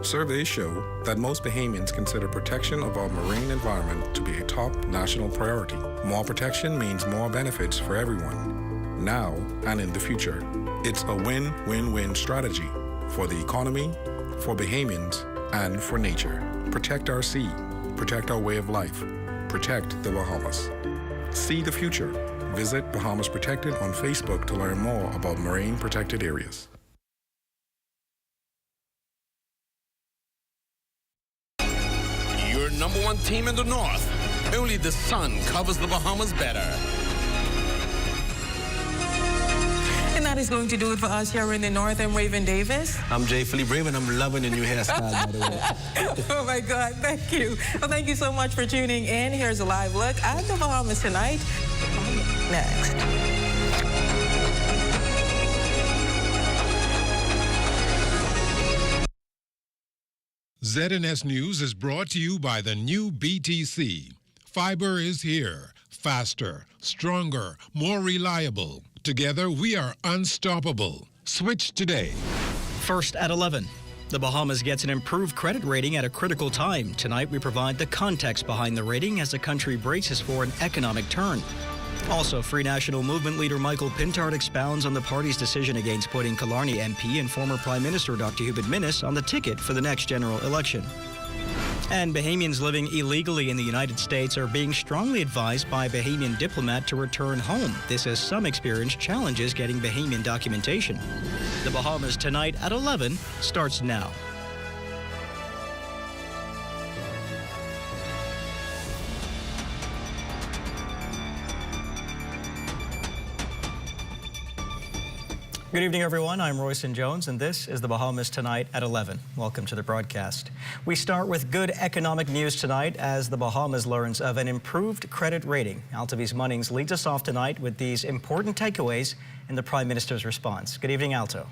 Surveys show that most Bahamians consider protection of our marine environment to be a top national priority. More protection means more benefits for everyone, now and in the future. It's a win-win-win strategy for the economy, for Bahamians, and for nature. Protect our sea, protect our way of life, protect the Bahamas. See the future. Visit Bahamas Protected on Facebook to learn more about marine protected areas. Your number one team in the North. Only the sun covers the Bahamas better. And that is going to do it for us here in the North. I'm Raven Davis. I'm Jay Philippe Raven. I'm loving the new hairstyle, by the way. Oh, my God. Thank you. Well, thank you so much for tuning in. Here's a live look at the Bahamas tonight. Next. ZNS News is brought to you by the new BTC. Fiber is here. Faster, stronger, more reliable. Together, we are unstoppable. Switch today. First at 11. The Bahamas gets an improved credit rating at a critical time. Tonight, we provide the context behind the rating as the country braces for an economic turn. Also, Free National Movement leader Michael Pintard expounds on the party's decision against putting Killarney MP and former Prime Minister Dr. Hubert Minnis on the ticket for the next general election. And Bahamians living illegally in the United States are being strongly advised by a Bahamian diplomat to return home. This as some experience challenges getting Bahamian documentation. The Bahamas tonight at 11 starts now. Good evening, everyone. I'm Royson Jones, and this is the Bahamas Tonight at 11. Welcome to the broadcast. We start with good economic news tonight as the Bahamas learns of an improved credit rating. Altavis Munnings leads us off tonight with these important takeaways in the Prime Minister's response. Good evening, Alto.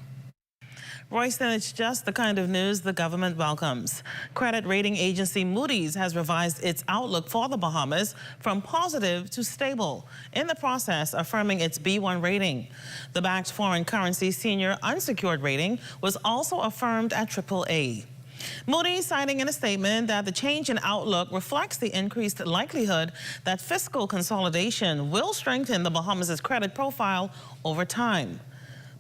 Royston, it's just the kind of news the government welcomes. Credit rating agency Moody's has revised its outlook for the Bahamas from positive to stable, in the process affirming its B1 rating. The bank's foreign currency senior unsecured rating was also affirmed at AAA. Moody's citing in a statement that the change in outlook reflects the increased likelihood that fiscal consolidation will strengthen the Bahamas' credit profile over time.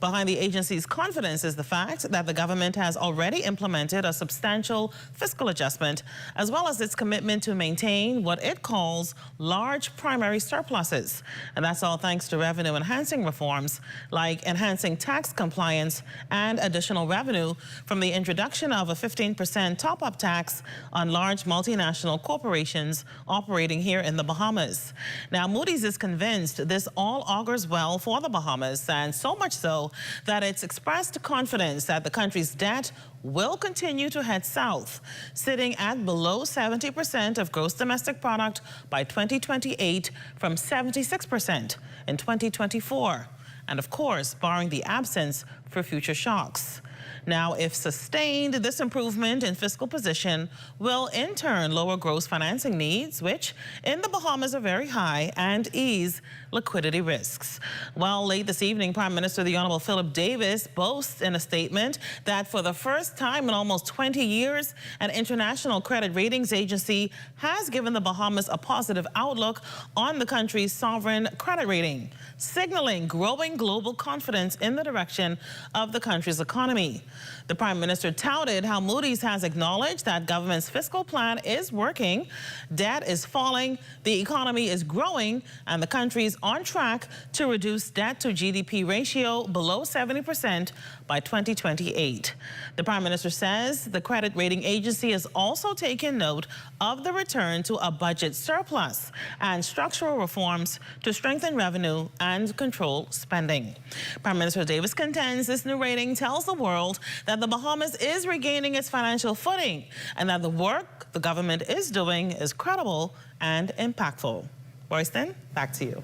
Behind the agency's confidence is the fact that the government has already implemented a substantial fiscal adjustment, as well as its commitment to maintain what it calls large primary surpluses. And that's all thanks to revenue-enhancing reforms, like enhancing tax compliance and additional revenue from the introduction of a 15% top-up tax on large multinational corporations operating here in the Bahamas. Now, Moody's is convinced this all augurs well for the Bahamas, and so much so that it's expressed confidence that the country's debt will continue to head south, sitting at below 70% of gross domestic product by 2028 from 76% in 2024. And of course, barring the absence for future shocks. Now, if sustained, this improvement in fiscal position will in turn lower gross financing needs, which in the Bahamas are very high, and ease liquidity risks. Well, late this evening, Prime Minister the Honorable Philip Davis boasts in a statement that for the first time in almost 20 years, an international credit ratings agency has given the Bahamas a positive outlook on the country's sovereign credit rating, signaling growing global confidence in the direction of the country's economy. The Prime Minister touted how Moody's has acknowledged that government's fiscal plan is working, debt is falling, the economy is growing, and the country is on track to reduce debt to GDP ratio below 70% by 2028. The Prime Minister says the credit rating agency has also taken note of the return to a budget surplus and structural reforms to strengthen revenue and control spending. Prime Minister Davis contends this new rating tells the world that the Bahamas is regaining its financial footing and that the work the government is doing is credible and impactful. Royston, back to you.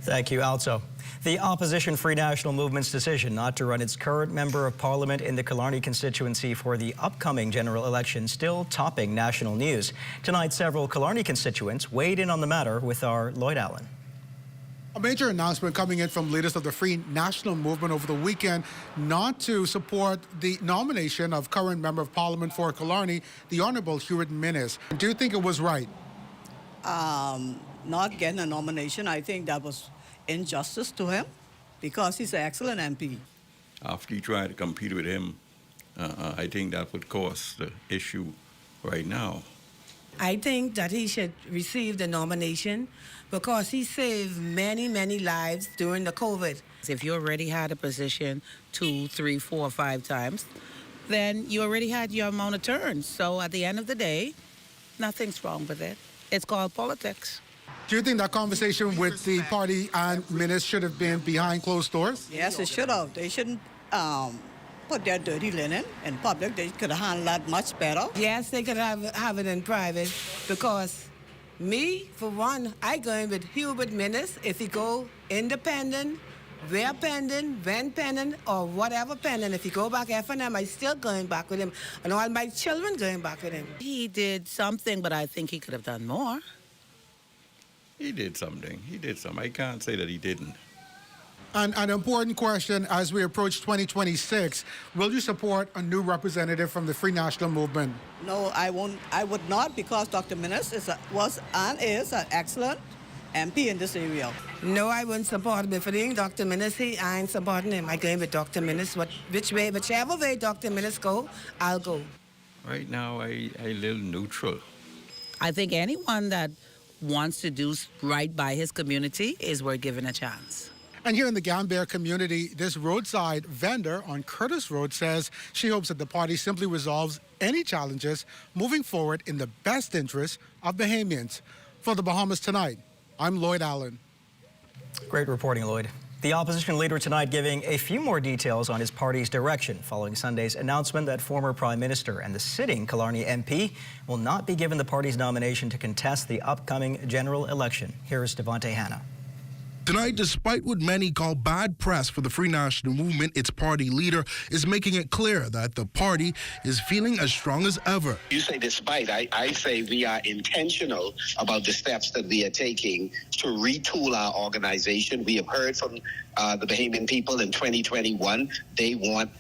Thank you, Alto. The opposition Free National Movement's decision not to run its current member of parliament in the Killarney constituency for the upcoming general election still topping national news. Tonight, several Killarney constituents weighed in on the matter with our Lloyd Allen. A major announcement coming in from leaders of the Free National Movement over the weekend not to support the nomination of current Member of Parliament for Killarney, the Honourable Hubert Minnis. Do you think it was right? Not getting a nomination, I think that was injustice to him because he's an excellent MP. After he tried to compete with him, I think that would cause the issue right now. I think that he should receive the nomination because he saved many, many lives during the COVID. If you already had a position 2, 3, 4, 5 times, then you already had your amount of turns. So at the end of the day, nothing's wrong with it. It's called politics. Do you think that conversation with the party and Minnis should have been behind closed doors? Yes, it should have. They shouldn't put their dirty linen in public. They could have handled that much better. Yes, they could have it in private because me, for one, I go in with Hubert Minnis. If he go independent, where pending, when pending, or whatever pending, if he go back F&M, I still going back with him. And all my children going back with him. He did something, but I think he could have done more. He did something. He did something. I can't say that he didn't. And an important question as we approach 2026, will you support a new representative from the Free National Movement? No, I won't. I would not because Dr. Minnis was and is an excellent MP in this area. No, I wouldn't support him. If it ain't Dr. Minnis, I ain't supporting him. I go with Dr. Minnis. Whichever way Dr. Minnis go, I'll go. Right now, I live neutral. I think anyone that wants to do right by his community is worth giving a chance. And here in the Gambier community, this roadside vendor on Curtis Road says she hopes that the party simply resolves any challenges moving forward in the best interest of Bahamians. For the Bahamas Tonight, I'm Lloyd Allen. Great reporting, Lloyd. The opposition leader tonight giving a few more details on his party's direction following Sunday's announcement that former Prime Minister and the sitting Killarney MP will not be given the party's nomination to contest the upcoming general election. Here's Devontae Hanna. Tonight, despite what many call bad press for the Free National Movement, its party leader is making it clear that the party is feeling as strong as ever. You say despite, I say we are intentional about the steps that we are taking to retool our organization. We have heard from the Bahamian people in 2021. They want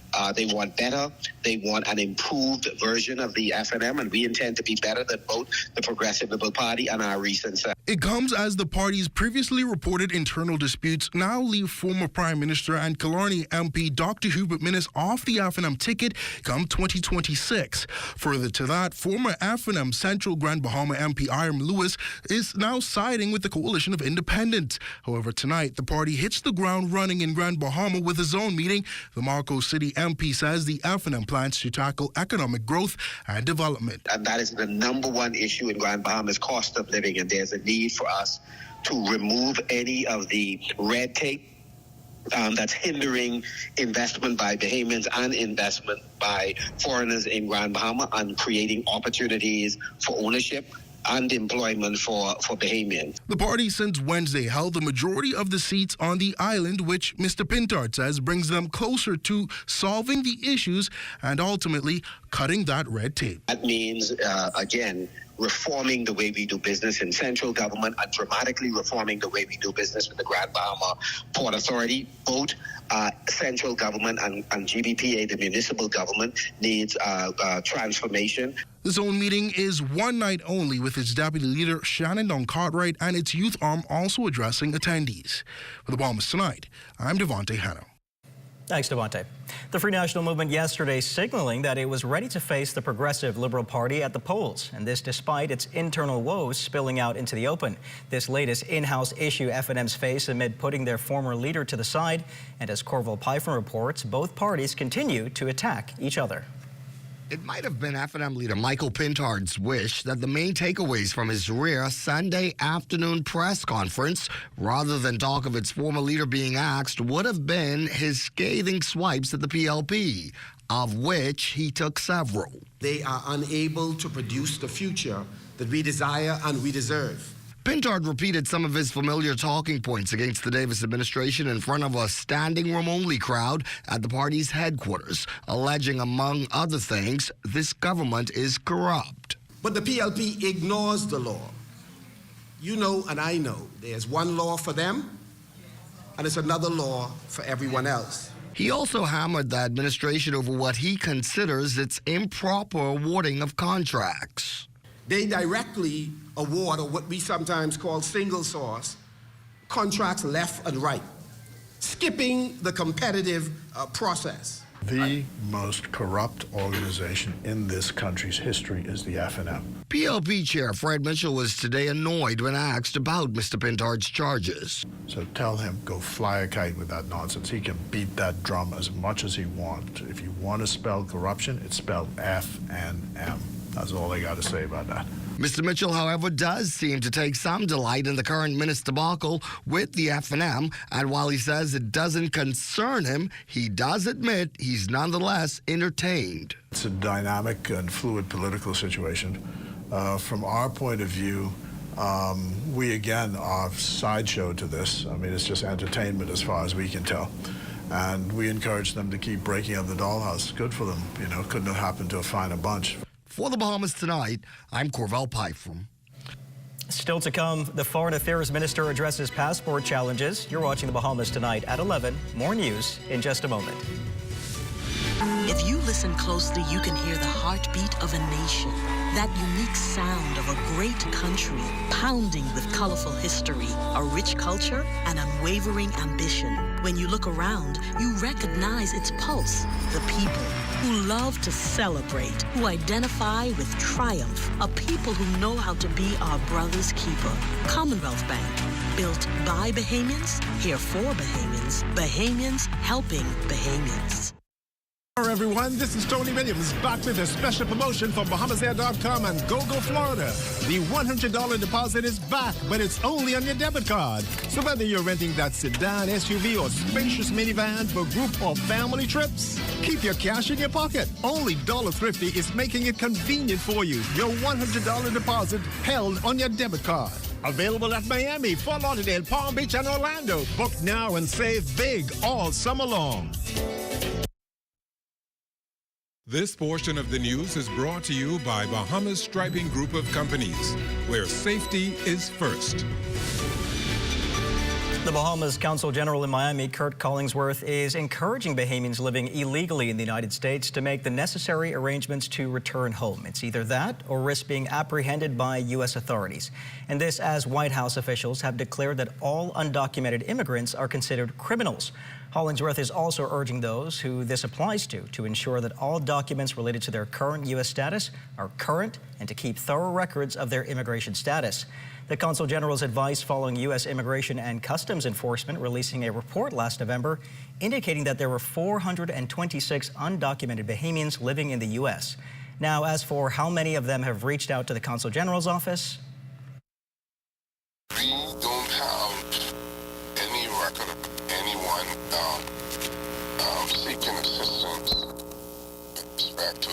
better. They want an improved version of the F&M, and we intend to be better than both the Progressive Liberal Party and our recent set. It comes as the party's previously reported internal disputes now leave former Prime Minister and Killarney MP Dr. Hubert Minnis off the F&M ticket come 2026. Further to that, former F&M Central Grand Bahama MP Iram Lewis is now siding with the coalition of independents. However, tonight, the party hits the ground running in Grand Bahama with a zone meeting. The Marco City MP says the F&M plans to tackle economic growth and development. And that is the number one issue in Grand Bahama's cost of living, and there's a need for us to remove any of the red tape that's hindering investment by Bahamians and investment by foreigners in Grand Bahama and creating opportunities for ownership and employment for Bahamians. The party since Wednesday held the majority of the seats on the island, which Mr. Pintard says brings them closer to solving the issues and ultimately cutting that red tape. That means, again, reforming the way we do business in central government and dramatically reforming the way we do business with the Grand Bahama Port Authority. Both central government and GBPA, the municipal government, needs transformation. The zone meeting is one night only, with its deputy leader Shannon Don Cartwright and its youth arm also addressing attendees. For the Bahamas Tonight, I'm Devontae Hanna. Thanks, Devontae. The Free National Movement yesterday signaling that it was ready to face the Progressive Liberal Party at the polls, and this despite its internal woes spilling out into the open. This latest in-house issue F&M's face amid putting their former leader to the side, and as Corval Python reports, both parties continue to attack each other. It might have been F&M leader Michael Pintard's wish that the main takeaways from his rare Sunday afternoon press conference, rather than talk of its former leader being axed, would have been his scathing swipes at the PLP, of which he took several. They are unable to produce the future that we desire and we deserve. Pintard repeated some of his familiar talking points against the Davis administration in front of a standing room only crowd at the party's headquarters, alleging, among other things, this government is corrupt. But the PLP ignores the law. You know and I know there's one law for them and it's another law for everyone else. He also hammered the administration over what he considers its improper awarding of contracts. They directly award, or what we sometimes call single source, contracts left and right, skipping the competitive process. The most corrupt organization in this country's history is the FNM. PLP Chair Fred Mitchell was today annoyed when asked about Mr. Pintard's charges. So tell him, go fly a kite with that nonsense. He can beat that drum as much as he wants. If you want to spell corruption, it's spelled FNM. That's all I got to say about that. Mr. Mitchell, however, does seem to take some delight in the current minutes debacle with the FNM, and while he says it doesn't concern him, he does admit he's nonetheless entertained. It's a dynamic and fluid political situation. From our point of view, we again are sideshow to this. I mean, it's just entertainment as far as we can tell. And we encourage them to keep breaking up the dollhouse. Good for them. You know, couldn't have happened to a finer bunch. For the Bahamas Tonight, I'm Corvell Pyfrom. Still to come, the Foreign Affairs Minister addresses passport challenges. You're watching the Bahamas Tonight at 11. More news in just a moment. If you listen closely, you can hear the heartbeat of a nation. That unique sound of a great country, pounding with colorful history, a rich culture, and unwavering ambition. When you look around, you recognize its pulse, the people who love to celebrate, who identify with triumph, a people who know how to be our brother's keeper. Commonwealth Bank, built by Bahamians, here for Bahamians, Bahamians helping Bahamians. Hello everyone, this is Tony Williams back with a special promotion from BahamasAir.com and GoGo Florida. The $100 deposit is back, but it's only on your debit card. So whether you're renting that sedan, SUV, or spacious minivan for group or family trips, keep your cash in your pocket. Only Dollar Thrifty is making it convenient for you. Your $100 deposit held on your debit card. Available at Miami, Fort Lauderdale, Palm Beach, and Orlando. Book now and save big all summer long. This portion of the news is brought to you by Bahamas Striping Group of Companies, where safety is first. The Bahamas Consul General in Miami, Kurt Collingsworth, is encouraging Bahamians living illegally in the United States to make the necessary arrangements to return home. It's either that or risk being apprehended by U.S. authorities. And this as White House officials have declared that all undocumented immigrants are considered criminals. Hollingsworth is also urging those who this applies to ensure that all documents related to their current U.S. status are current and to keep thorough records of their immigration status. The Consul General's advice following U.S. Immigration and Customs Enforcement releasing a report last November indicating that there were 426 undocumented Bahamians living in the U.S. Now, as for how many of them have reached out to the Consul General's office, we don't have any record of anyone seeking assistance with respect to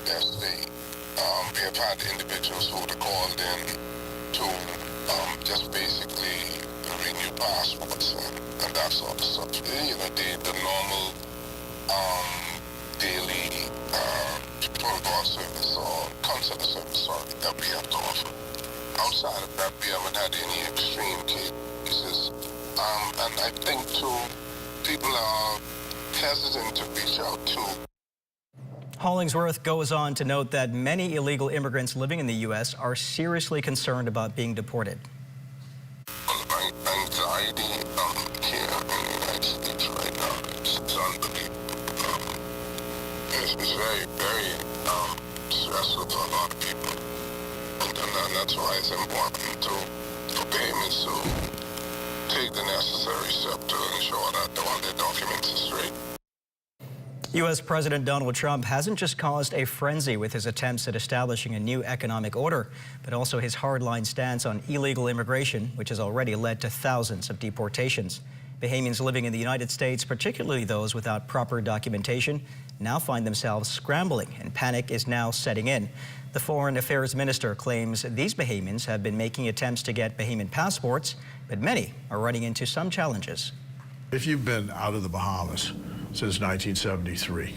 their state. We have had individuals who have called in to just basically renew passports and that sort of stuff. You know, the normal daily protocol service or consular service that we have to offer. Outside of that, we haven't had any extreme cases. And I think, too, people are hesitant to reach out to. Hollingsworth goes on to note that many illegal immigrants living in the U.S. are seriously concerned about being deported. Anxiety here in the United States right now is unbelievable. It's very, very stressful to a lot of people. And that's why it's important for Bahamians to take the necessary step to ensure that all their documents are straight. U.S. President Donald Trump hasn't just caused a frenzy with his attempts at establishing a new economic order, but also his hardline stance on illegal immigration, which has already led to thousands of deportations. Bahamians living in the United States, particularly those without proper documentation, now find themselves scrambling, and panic is now setting in. The Foreign Affairs Minister claims these Bahamians have been making attempts to get Bahamian passports, but many are running into some challenges. If you've been out of the Bahamas since 1973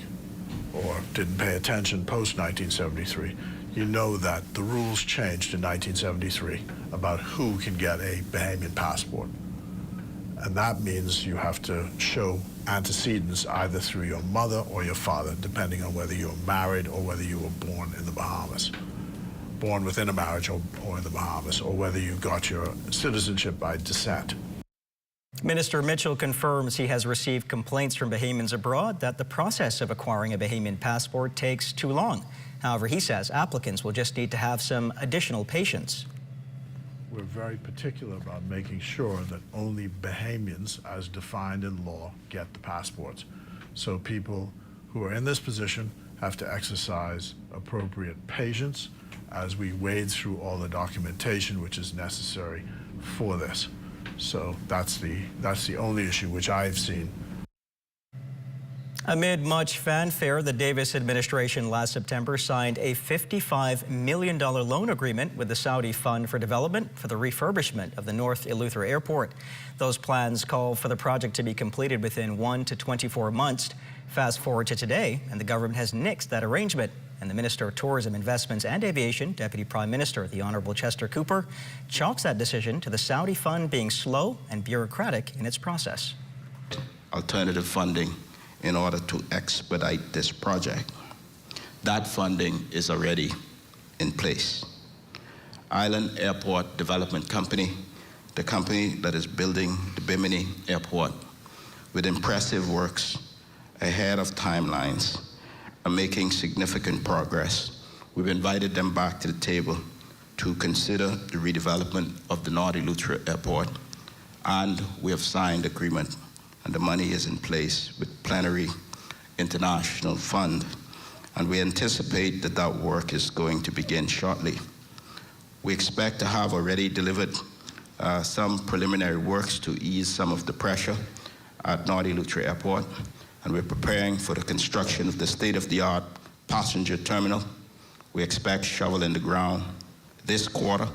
or didn't pay attention post-1973, you know that the rules changed in 1973 about who can get a Bahamian passport. And that means you have to show antecedents either through your mother or your father, depending on whether you were married or whether you were born in the Bahamas, born within a marriage or in the Bahamas, or whether you got your citizenship by descent. Minister Mitchell confirms he has received complaints from Bahamians abroad that the process of acquiring a Bahamian passport takes too long. However, he says applicants will just need to have some additional patience. We're very particular about making sure that only Bahamians, as defined in law, get the passports. So people who are in this position have to exercise appropriate patience as we wade through all the documentation which is necessary for this. So that's the only issue which I've seen. Amid much fanfare, the Davis administration last September signed a $55 million loan agreement with the Saudi Fund for Development for the refurbishment of the North Eleuthera Airport. Those plans call for the project to be completed within 1 to 24 months. Fast forward to today, and the government has nixed that arrangement. And the Minister of Tourism, Investments and Aviation, Deputy Prime Minister, the Honourable Chester Cooper, chalks that decision to the Saudi Fund being slow and bureaucratic in its process. Alternative funding in order to expedite this project. That funding is already in place. Island Airport Development Company, the company that is building the Bimini Airport with impressive works ahead of timelines, are making significant progress. We've invited them back to the table to consider the redevelopment of the North Eleuthera Airport, and we have signed agreement, and the money is in place with Plenary International Fund, and we anticipate that that work is going to begin shortly. We expect to have already delivered some preliminary works to ease some of the pressure at North Eleuthera Airport, and we're preparing for the construction of the state-of-the-art passenger terminal. We expect shovel in the ground this quarter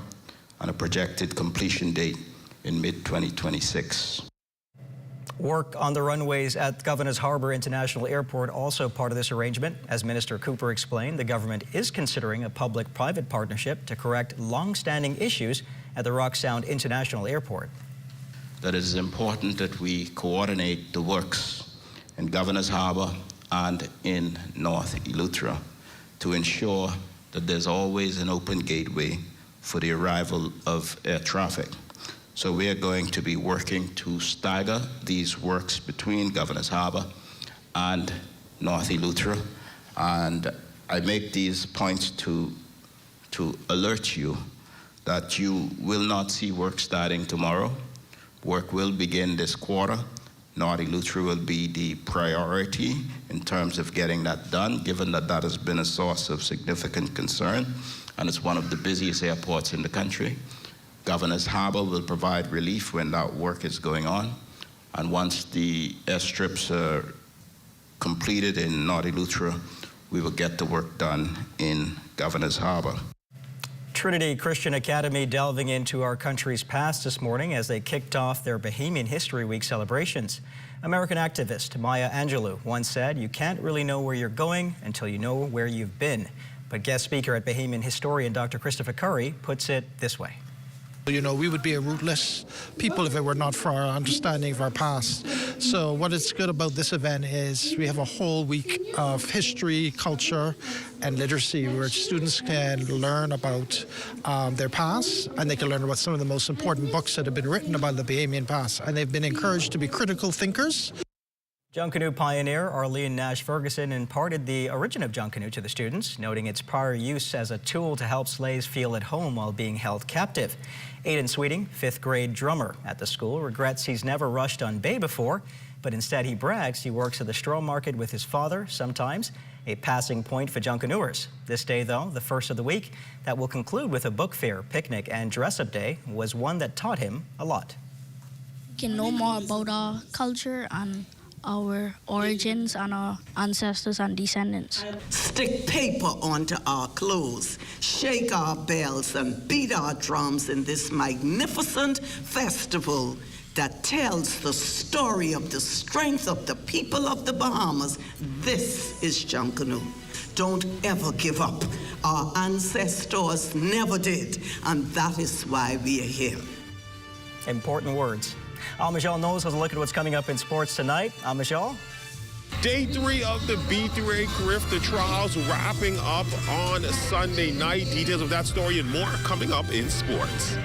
and a projected completion date in mid-2026. Work on the runways at Governor's Harbour International Airport also part of this arrangement. As Minister Cooper explained, the government is considering a public-private partnership to correct long-standing issues at the Rock Sound International Airport. That it is important that we coordinate the works in Governor's Harbour and in North Eleuthera to ensure that there's always an open gateway for the arrival of air traffic. So we are going to be working to stagger these works between Governor's Harbour and North Eleuthera. And I make these points to alert you that you will not see work starting tomorrow. Work will begin this quarter. North Eleuthera will be the priority in terms of getting that done, given that that has been a source of significant concern, and it's one of the busiest airports in the country. Governor's Harbour will provide relief when that work is going on, and once the airstrips are completed in North Eleuthera, we will get the work done in Governor's Harbour. Trinity Christian Academy delving into our country's past this morning as they kicked off their Bahamian History Week celebrations. American activist Maya Angelou once said, "You can't really know where you're going until you know where you've been." But guest speaker at Bahamian historian Dr. Christopher Curry puts it this way. You know, we would be a rootless people if it were not for our understanding of our past. So what is good about this event is we have a whole week of history, culture, and literacy where students can learn about their past, and they can learn about some of the most important books that have been written about the Bahamian past. And they've been encouraged to be critical thinkers. Junkanoo pioneer Arlene Nash Ferguson imparted the origin of Junkanoo to the students, noting its prior use as a tool to help slaves feel at home while being held captive. Aiden Sweeting, 5th grade drummer at the school, regrets he's never rushed on bay before, but instead he brags he works at the straw market with his father, sometimes a passing point for Junkanooers. This day, though, the first of the week, that will conclude with a book fair, picnic, and dress-up day, was one that taught him a lot. We can know more about our culture and our origins and our ancestors and descendants. Stick paper onto our clothes, shake our bells, and beat our drums in this magnificent festival that tells the story of the strength of the people of the Bahamas. This is Junkanoo. Don't ever give up. Our ancestors never did, and that is why we are here. Important words. Michelle Knowles has a look at what's coming up in sports tonight. Michelle? Day 3 of the B3A Carifta Trials wrapping up on Sunday night. Details of that story and more coming up in sports.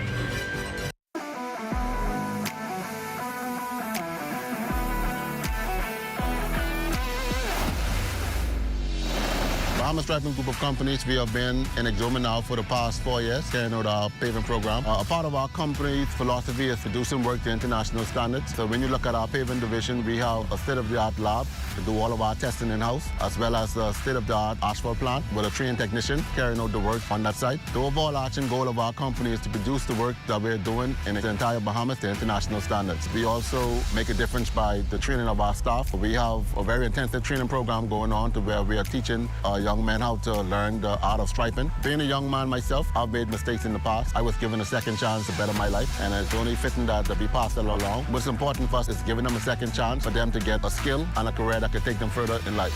Bahamas Striping Group of Companies, we have been in Exuma now for the past 4 years, carrying out our paving program. A part of our company's philosophy is producing work to international standards. So when you look at our paving division, we have a state-of-the-art lab to do all of our testing in-house, as well as a state-of-the-art asphalt plant with a trained technician carrying out the work on that site. The overarching goal of our company is to produce the work that we're doing in the entire Bahamas to international standards. We also make a difference by the training of our staff. We have a very intensive training program going on to where we are teaching young men how to learn the art of striping. Being a young man myself, I've made mistakes in the past. I was given a second chance to better my life, and it's only fitting that we pass it along. What's important for us is giving them a second chance for them to get a skill and a career that could take them further in life.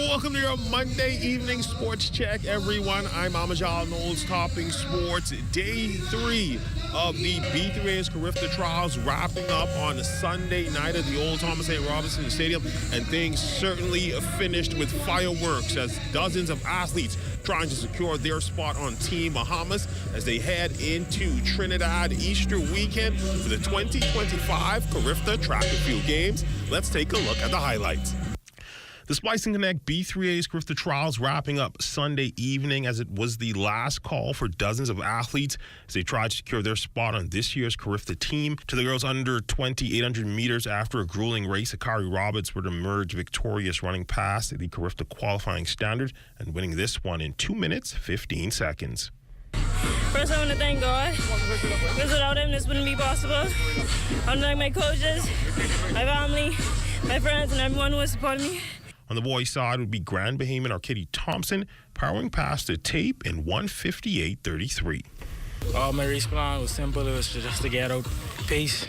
Welcome to your Monday evening sports check, everyone. I'm Amajal Knowles, topping sports. Day 3 of the B3A's Carifta Trials wrapping up on a Sunday night at the old Thomas A. Robinson Stadium, and things certainly finished with fireworks as dozens of athletes trying to secure their spot on Team Bahamas as they head into Trinidad Easter weekend for the 2025 Carifta Track and Field Games. Let's take a look at the highlights. The Splice and Connect B3A's Carifta Trials wrapping up Sunday evening as it was the last call for dozens of athletes as they tried to secure their spot on this year's Carifta team. To the girls under 20, 800 meters after a grueling race, Akari Roberts would emerge victorious, running past the Carifta qualifying standard and winning this one in 2 minutes, 15 seconds. First, I want to thank God, because without him, this wouldn't be possible. I want to thank my coaches, my family, my friends, and everyone who has supported me. On the boys' side would be Grand Bahamian Arkady Thompson powering past the tape in 1:58.33. My race plan was simple. It was just to get out pace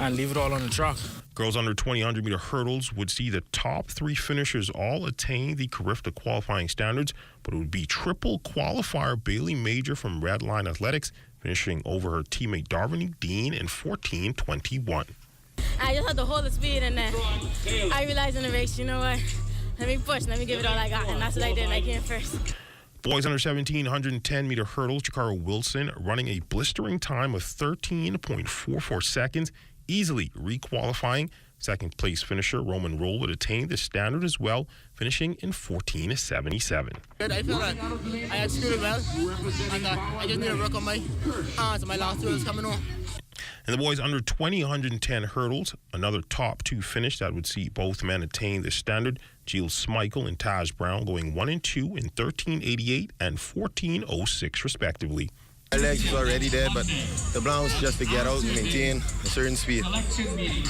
and leave it all on the track. Girls under 20 100-meter hurdles would see the top 3 finishers all attain the Carifta qualifying standards, but it would be triple qualifier Bailey Major from Red Line Athletics finishing over her teammate Darvini Dean in 14:21. I just had to hold the speed, and then I realized in the race, you know what? Let me push, let me give it all I got, and that's what I did, and I came first. Boys under 17 110-meter hurdles, Jakaro Wilson running a blistering time of 13.44 seconds, easily requalifying. Second place finisher Roman Roll would attain the standard as well, finishing in 14:77. I feel like I executed well, and I just need to work on my hands. My last 2 was coming on. And the boys under 20 110 hurdles, another top 2 finish that would see both men attain the standard. Jill Schmeichel and Taj Brown going 1 and 2 in 13:88 and 14:06 respectively. My legs was already there, but the plan was just to get out and maintain a certain speed.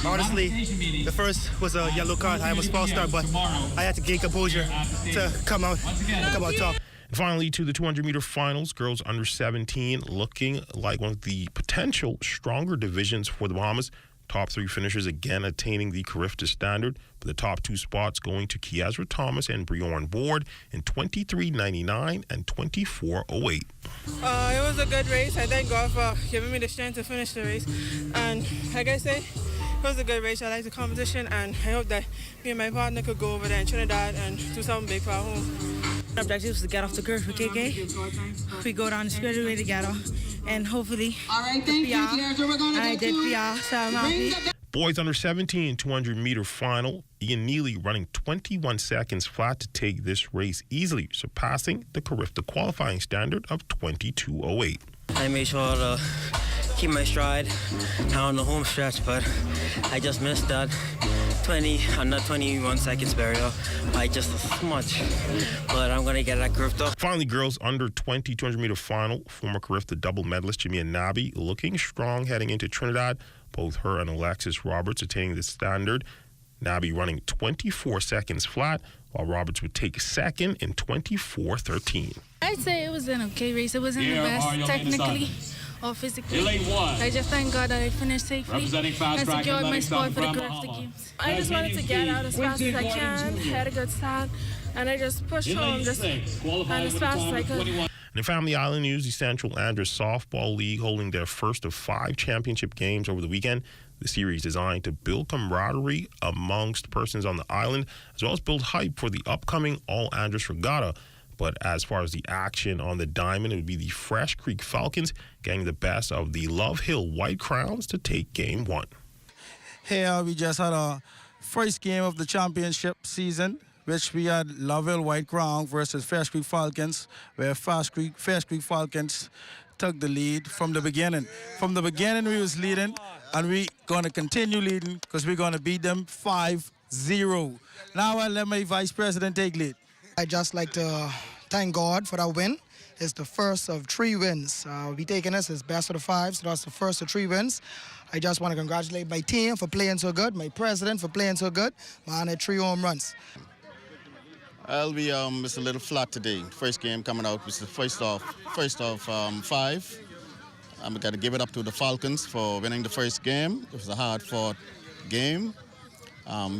Honestly, the first was a yellow card. I was false start, but I had to gain composure to come out top. And finally, to the 200-meter finals, girls under 17 looking like one of the potential stronger divisions for the Bahamas. Top 3 finishers again attaining the Carifta standard, with the top 2 spots going to Kiazra Thomas and Briorn Ward in 23:99 and 24:08. It was a good race. I thank God for giving me the strength to finish the race. And like I said, it was a good race. I like the competition, and I hope that me and my partner could go over there in Trinidad and do something big for our home. The objective was to get off the curve for KK. We go down the straightaway together, and hopefully, all right, thank you. I did PR, so I'm happy. Boys under 17 200-meter final, Ian Neely running 21 seconds flat to take this race easily, surpassing the Carifta qualifying standard of 22:08. I made sure to keep my stride down the home stretch, but I just missed that 21 seconds barrier by just a smudge. But I'm going to get that curved up. Finally, girls under 20 200-meter final, former Carifta double medalist Jamia Nabi looking strong heading into Trinidad. Both her and Alexis Roberts attaining the standard. Nabi running 24 seconds flat, while Roberts would take second in 24:13. I'd say it was an okay race. It wasn't the best technically or physically. I just thank God that I finished safely and secured my spot for the Carifta Games. I just wanted to get out as fast as I can, had a good start, and I just pushed home just and as fast as I could. In Family Island news, the Central Andros Softball League holding their first of 5 championship games over the weekend. The series designed to build camaraderie amongst persons on the island, as well as build hype for the upcoming All Andros Regatta. But as far as the action on the diamond, it would be the Fresh Creek Falcons getting the best of the Love Hill White Crowns to take Game 1. Here we just had a first game of the championship season, which we had Love Hill White Crown versus Fresh Creek Falcons, where Fresh Creek Falcons took the lead from the beginning. From the beginning, we was leading, and we're going to continue leading because we're going to beat them 5-0. Now I'll let my vice president take lead. I'd just like to thank God for that win. It's the first of 3 wins. We taking this as best of the 5, so that's the first of 3 wins. I just want to congratulate my team for playing so good, my president for playing so good. Man had 3 home runs. It's a little flat today. First game coming out, it's the first of 5. I'm going to give it up to the Falcons for winning the first game. It was a hard-fought game.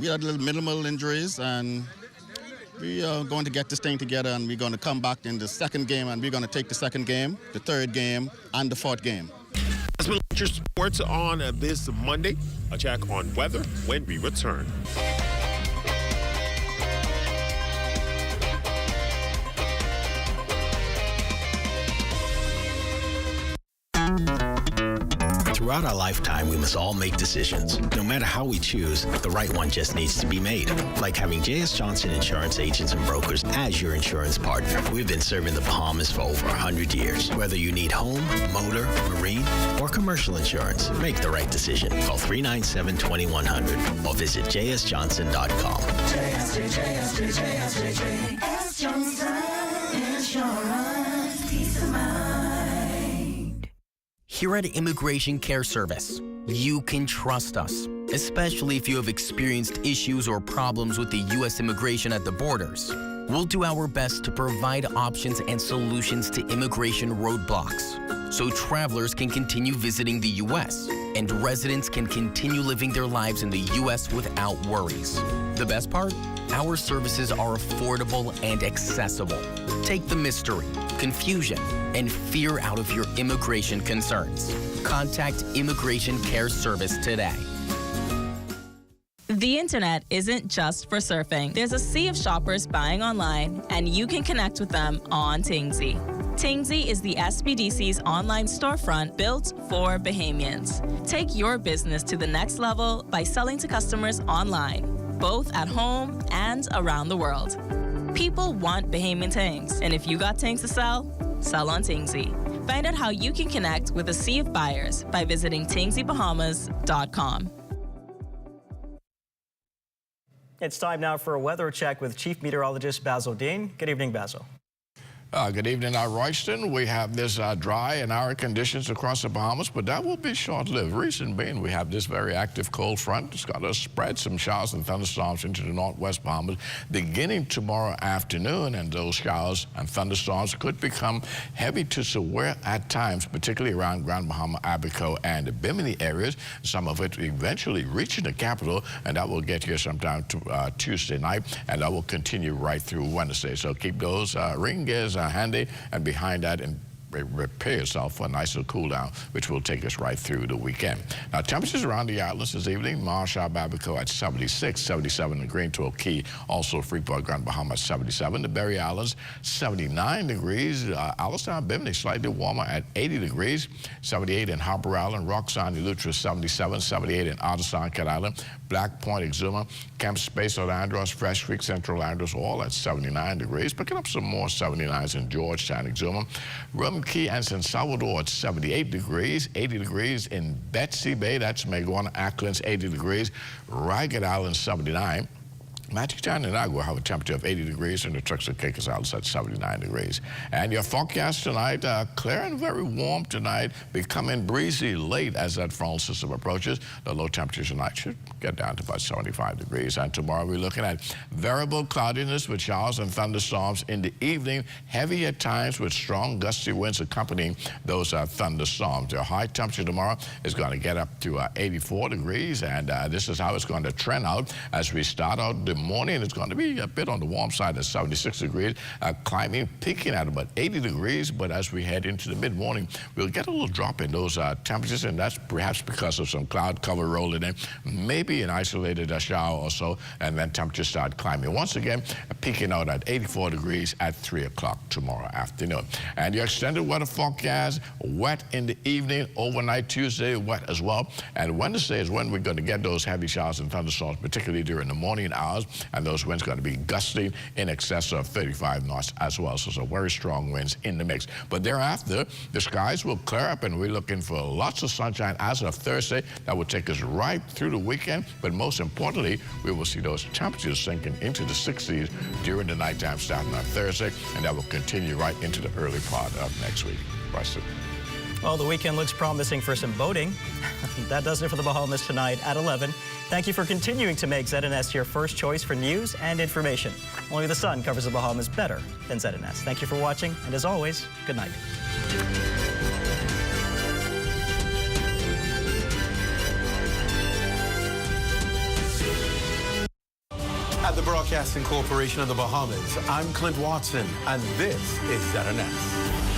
We had little minimal injuries, and we are going to get this thing together, and we're going to come back in the second game, and we're going to take the second game, the third game, and the fourth game. That's been your sports on this Monday. A check on weather when we return. Throughout our lifetime, we must all make decisions. No matter how we choose, the right one just needs to be made. Like having J.S. Johnson Insurance Agents and Brokers as your insurance partner. We've been serving the Bahamas for over 100 years. Whether you need home, motor, marine, or commercial insurance, make the right decision. Call 397-2100 or visit jsjohnson.com. JS Johnson Insurance. Peace of mind. Here at Immigration Care Service, you can trust us, especially if you have experienced issues or problems with the U.S. immigration at the borders. We'll do our best to provide options and solutions to immigration roadblocks, so travelers can continue visiting the U.S. and residents can continue living their lives in the U.S. without worries. The best part? Our services are affordable and accessible. Take the mystery, confusion, and fear out of your immigration concerns. Contact Immigration Care Service today. The internet isn't just for surfing. There's a sea of shoppers buying online, and you can connect with them on Tingsy. Tingsy is the SBDC's online storefront built for Bahamians. Take your business to the next level by selling to customers online, both at home and around the world. People want Bahamian things, and if you got things to sell, sell on Tingsy. Find out how you can connect with a sea of buyers by visiting tingsybahamas.com. It's time now for a weather check with Chief Meteorologist Basil Dean. Good evening, Basil. Good evening, Royston. We have this dry and arid conditions across the Bahamas, but that will be short-lived. Reason being, we have this very active cold front. It's going to spread some showers and thunderstorms into the northwest Bahamas beginning tomorrow afternoon, and those showers and thunderstorms could become heavy to severe at times, particularly around Grand Bahama, Abaco, and the Bimini areas. Some of it eventually reaching the capital, and that will get here sometime Tuesday night, and that will continue right through Wednesday. So keep those rain gears handy, and behind that, and prepare yourself for a nice little cool down, which will take us right through the weekend. Now, temperatures around the islands this evening: Marshall, Babaco at 76, 77 in Green Tour Key, also Freeport, Grand Bahama at 77. The Berry Islands, 79 degrees. Alistown, Bimini, slightly warmer at 80 degrees. 78 in Harper Island, Roxanne, Eleuthera, 77, 78 in Otterson, Cat Island, Black Point, Exuma, Camp Space, Andros, Fresh Creek, Central Andros, all at 79 degrees. Picking up some more 79s in Georgetown, Exuma. Rum Key and San Salvador at 78 degrees, 80 degrees in Betsy Bay, that's Meguana, Acklands, 80 degrees, Ragged Island, 79. Magic Town and Agua have a temperature of 80 degrees, and the Turks and Caicos Islands at 79 degrees. And your forecast tonight, clear and very warm tonight, becoming breezy late as that frontal system approaches. The low temperature tonight should get down to about 75 degrees. And tomorrow we're looking at variable cloudiness with showers and thunderstorms in the evening, heavy at times with strong gusty winds accompanying those thunderstorms. The high temperature tomorrow is going to get up to 84 degrees, and this is how it's going to trend out as we start out the morning. It's going to be a bit on the warm side at 76 degrees, climbing, peaking at about 80 degrees, but as we head into the mid-morning, we'll get a little drop in those temperatures, and that's perhaps because of some cloud cover rolling in, maybe an isolated shower or so, and then temperatures start climbing. Once again, peaking out at 84 degrees at 3 o'clock tomorrow afternoon. And your extended weather forecast, wet in the evening, overnight Tuesday, wet as well. And Wednesday is when we're going to get those heavy showers and thunderstorms, particularly during the morning hours, and those winds going to be gusting in excess of 35 knots as well. So some very strong winds in the mix. But thereafter, the skies will clear up, and we're looking for lots of sunshine as of Thursday. That will take us right through the weekend. But most importantly, we will see those temperatures sinking into the 60s during the nighttime starting on Thursday, and that will continue right into the early part of next week. Bryson. Well, the weekend looks promising for some boating. That does it for the Bahamas tonight at 11. Thank you for continuing to make ZNS your first choice for news and information. Only the sun covers the Bahamas better than ZNS. Thank you for watching, and as always, good night. At the Broadcasting Corporation of the Bahamas, I'm Clint Watson, and this is ZNS.